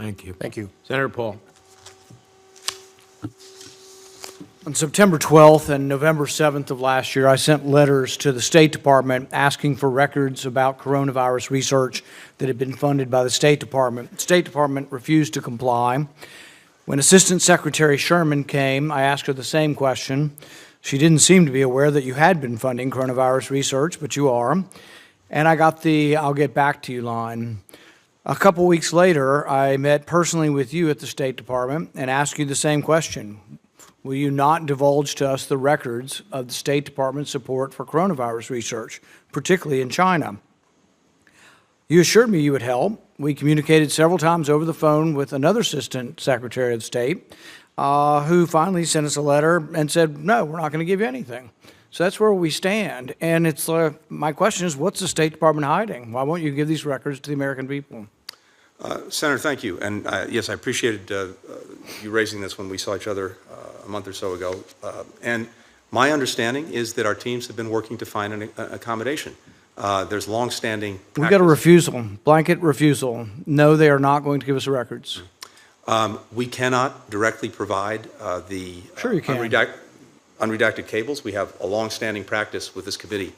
Thank you. Thank you. Senator Paul. On September 12th and November 7th of last year, I sent letters to the State Department asking for records about coronavirus research that had been funded by the State Department. The State Department refused to comply. When Assistant Secretary Sherman came, I asked her the same question. She didn't seem to be aware that you had been funding coronavirus research, but you are. And I got the "I'll get back to you" line. A couple weeks later, I met personally with you at the State Department and asked you the same question. Will you not divulge to us the records of the State Department's support for coronavirus research, particularly in China? You assured me you would help. We communicated several times over the phone with another Assistant Secretary of State who finally sent us a letter and said, no, we're not going to give you anything. So that's where we stand. And it's my question is, what's the State Department hiding? Why won't you give these records to the American people? Senator, thank you. And yes, I appreciated you raising this when we saw each other a month or so ago. And my understanding is that our teams have been working to find an accommodation. There's longstanding practice. We got a refusal, blanket refusal. No, they are not going to give us the records. We cannot directly provide the Sure you can. unredacted cables. We have a longstanding practice with this committee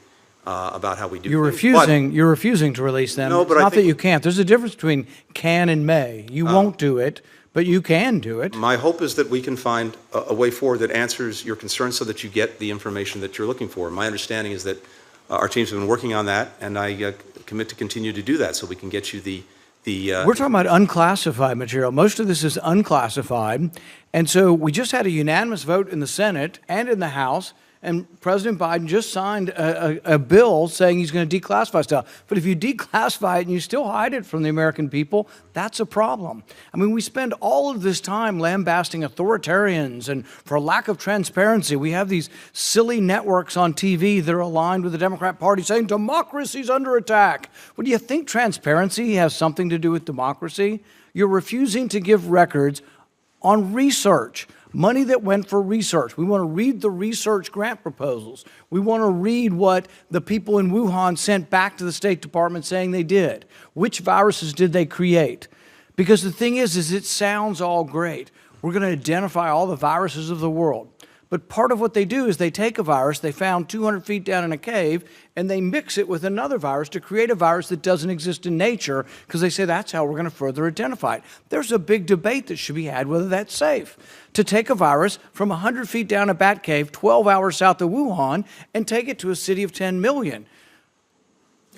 about how we do You're things. you're refusing to release them. No, but it's I not that think- you can't. There's a difference between can and may. You won't do it, but you can do it. My hope is that we can find a way forward that answers your concerns so that you get the information that you're looking for. My understanding is that our teams have been working on that, and I commit to continue to do that so we can get you the We're talking about unclassified material. Most of this is unclassified. And so we just had a unanimous vote in the Senate and in the House, and President Biden just signed a bill saying he's going to declassify stuff. But if you declassify it and you still hide it from the American people, that's a problem. I mean, we spend all of this time lambasting authoritarians and for lack of transparency. We have these silly networks on TV that are aligned with the Democrat Party saying democracy's under attack. Well, do you think transparency has something to do with democracy? You're refusing to give records on research. Money that went for research. We want to read the research grant proposals. We want to read what the people in Wuhan sent back to the State Department saying they did. Which viruses did they create? Because the thing is it sounds all great. We're going to identify all the viruses of the world. But part of what they do is they take a virus they found 200 feet down in a cave and they mix it with another virus to create a virus that doesn't exist in nature because they say that's how we're going to further identify it. There's a big debate that should be had whether that's safe. To take a virus from 100 feet down a bat cave 12 hours south of Wuhan and take it to a city of 10 million.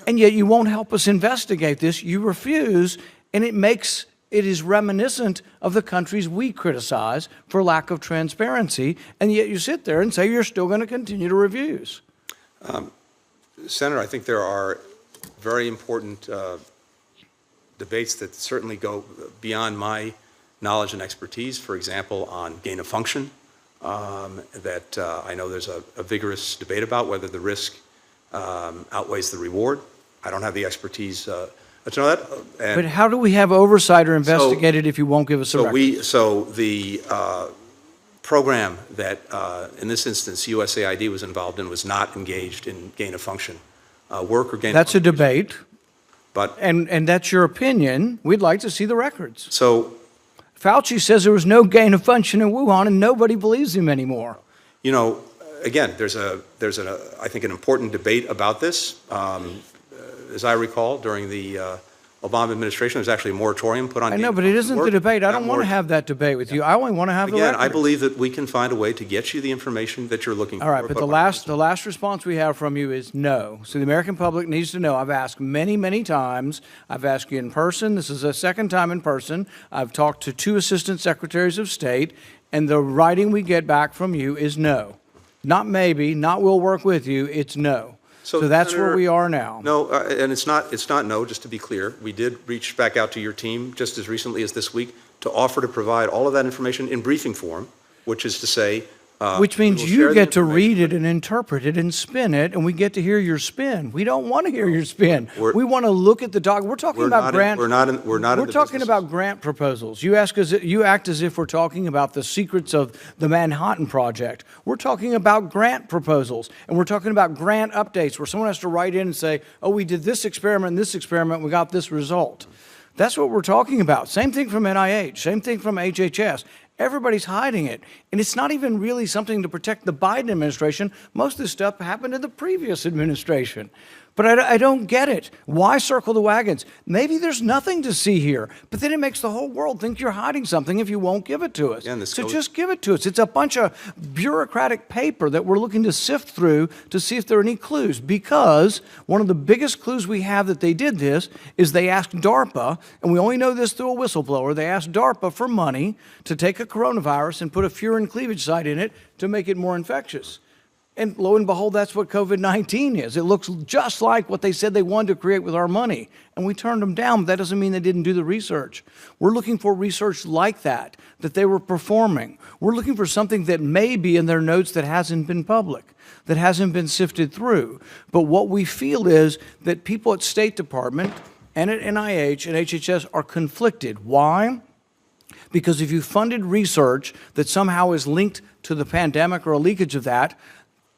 And yet you won't help us investigate this. You refuse, and it is reminiscent of the countries we criticize for lack of transparency, and yet you sit there and say you're still going to continue to reviews. Senator, I think there are very important debates that certainly go beyond my knowledge and expertise. For example, on gain of function, that I know there's a vigorous debate about whether the risk outweighs the reward. I don't have the expertise to know that. But how do we have oversight or investigate it if you won't give us a record? So the program that, in this instance, USAID was involved in was not engaged in gain of function work or gain of function. That's a debate, But, and that's your opinion. We'd like to see the records. so, Fauci says there was no gain of function in Wuhan, and nobody believes him anymore. you know, again, there's I think, an important debate about this. As I recall, during the Obama administration, there's actually a moratorium put on. I know, but it isn't the debate. I don't want to have that debate with you. I only want to have the Again, records. I believe that we can find a way to get you the information that you're looking for. All right, but the last response we have from you is no. So the American public needs to know. I've asked many, many times. I've asked you in person. This is the second time in person. I've talked to 2 assistant secretaries of state, and the writing we get back from you is no. Not maybe, not we'll work with you, it's no. So that's Senator, where we are now. No, and it's not no, just to be clear. We did reach back out to your team just as recently as this week to offer to provide all of that information in briefing form, which is to say, which means we will share you the get to read information. it and interpret it and spin it, and we get to hear your spin. We don't want to hear your spin. We're- We want to look at the document. We're talking about grant. We're not in We're the talking business- about grant proposals. You act as if we're talking about the secrets of the Manhattan Project. We're talking about grant proposals, and we're talking about grant updates where someone has to write in and say, oh, we did this experiment and this experiment, we got this result. That's what we're talking about. Same thing from NIH, same thing from HHS. Everybody's hiding it. And it's not even really something to protect the Biden administration. Most of this stuff happened in the previous administration. But I don't get it. Why circle the wagons? Maybe there's nothing to see here, but then it makes the whole world think you're hiding something if you won't give it to us. Yeah, so just give it to us. It's a bunch of bureaucratic paper that we're looking to sift through to see if there are any clues, because one of the biggest clues we have that they did this is they asked DARPA, and we only know this through a whistleblower, they asked DARPA for money to take a coronavirus and put a furin cleavage site in it to make it more infectious. And lo and behold, that's what COVID-19 is. It looks just like what they said they wanted to create with our money. And we turned them down, but that doesn't mean they didn't do the research. We're looking for research like that they were performing. We're looking for something that may be in their notes that hasn't been public, that hasn't been sifted through. But what we feel is that people at State Department and at NIH and HHS are conflicted. Why? Because if you funded research that somehow is linked to the pandemic or a leakage of that,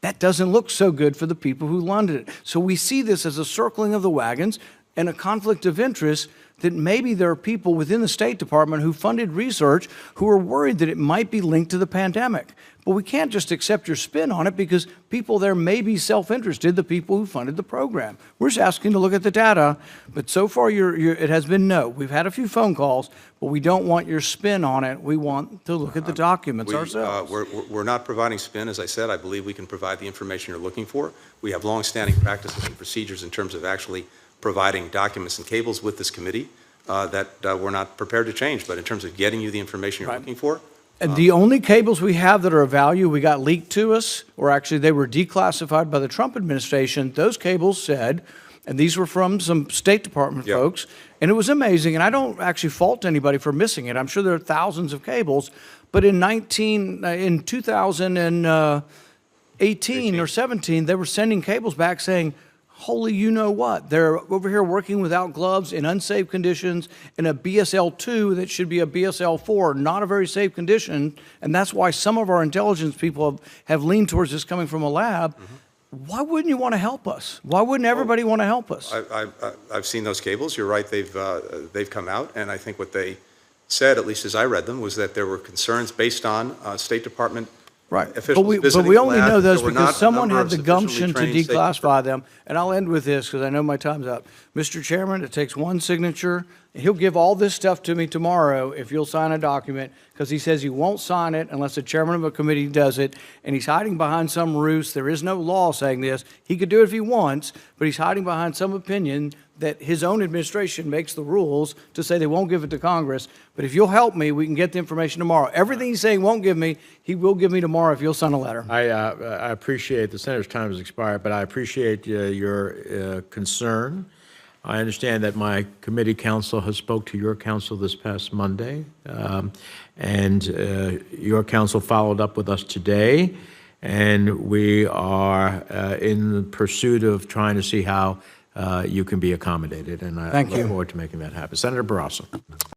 that doesn't look so good for the people who funded it. So we see this as a circling of the wagons and a conflict of interest that maybe there are people within the State Department who funded research who are worried that it might be linked to the pandemic. But we can't just accept your spin on it because people there may be self-interested, the people who funded the program. We're just asking to look at the data, but so far it has been no. We've had a few phone calls, but we don't want your spin on it. We want to look at the documents ourselves. We're not providing spin. As I said, I believe we can provide the information you're looking for. We have long-standing practices and procedures in terms of actually providing documents and cables with this committee that we're not prepared to change. But in terms of getting you the information you're looking for, and the only cables we have that are of value, we got leaked to us, or actually they were declassified by the Trump administration. Those cables said, and these were from some State Department folks, and it was amazing, and I don't actually fault anybody for missing it. I'm sure there are thousands of cables, but in 2018 or 17, they were sending cables back saying, holy you-know-what. They're over here working without gloves in unsafe conditions in a BSL-2 that should be a BSL-4, not a very safe condition, and that's why some of our intelligence people have leaned towards this coming from a lab. Why wouldn't you want to help us? Why wouldn't everybody want to help us? I've seen those cables. You're right. They've come out, and I think what they said, at least as I read them, was that there were concerns based on State Department officials but we only know those because someone had the sufficiently gumption to trained State declassify them. And I'll end with this because I know my time's up. Mr. Chairman, it takes one signature. He'll give all this stuff to me tomorrow if you'll sign a document, because he says he won't sign it unless the chairman of a committee does it, and he's hiding behind some ruse. There is no law saying this. He could do it if he wants, but he's hiding behind some opinion that his own administration makes the rules to say they won't give it to Congress. But if you'll help me, we can get the information tomorrow. Everything he's saying won't give me, he will give me tomorrow if you'll sign a letter. I appreciate the senator's time has expired, but I appreciate your concern. I understand that my committee counsel has spoke to your counsel this past Monday, and your counsel followed up with us today, and we are in pursuit of trying to see how you can be accommodated, and I look forward to making that happen. Senator Barrasso.